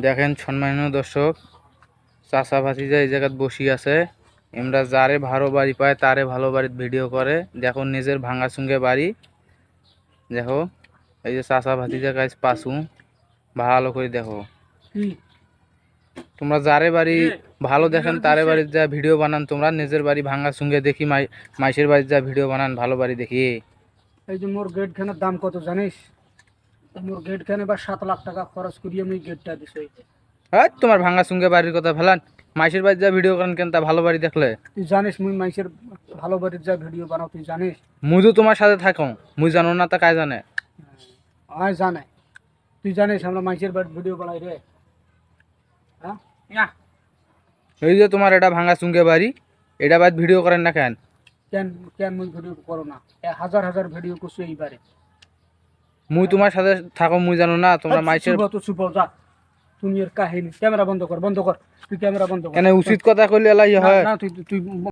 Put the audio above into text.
দেখেন সম্মানীয় দর্শক, চাচা ভাতিজা এই জায়গায় বসি আছে। আমরা যারে ভালো বাড়ি পায় তারে ভালো বাড়ির ভিডিও করে। দেখো নিজের ভাঙা চুঙ্গে বাড়ি। দেখো এই যে চাচা ভাতিজা গাছ পাশু ভালো করে দেখো। তোমরা যারে বাড়ি ভালো দেখেন তারে বাড়ির যা ভিডিও বানান, তোমরা নিজের বাড়ি ভাঙা চুঙ্গে দেখি মাইশের বাড়ির যা ভিডিও বানান ভালো বাড়ি দেখি। এই যে মোর গেট খানের দাম কত জানিস? মোর গেট খানে বা 7 লাখ টাকা খরচ করিয়ে আমি গেটটা দিছি। হ্যাঁ, তোমার ভাঙা চুঙ্গে বাড়ির কথা ফেলান। মাইশের বাড়ির যা ভিডিও করেন কেন তা ভালো বাড়ি দেখলে? তুই জানিস মুই মাইসের ভালো বাড়ির যা ভিডিও বানাও, তুই জানিস? মুই তো তোমার সাথে থাকো, মুই জানো না তা কায় জানে? আয় জানে, তুই জানিস আমরা মাইসের বাড়ির ভিডিও বানাই রে? হ্যাঁ, এই যে তোমার এটা ভাঙা চুঙ্গে বাড়ি, এটা বাদ ভিডিও করেন না কেন? কেন কেন মুই ভিডিও করো না? হাজার হাজার ভিডিও করছি এইবারে। মুই তোমার সাথে থাকো, মুই জানো না তোমরা মাইশের চুপ যা, তুমি এর কাহিনী। ক্যামেরা বন্ধ কর, বন্ধ কর, তুই ক্যামেরা বন্ধ কর। কেন উচিত কথা কইলে এলাই হয়? না তুই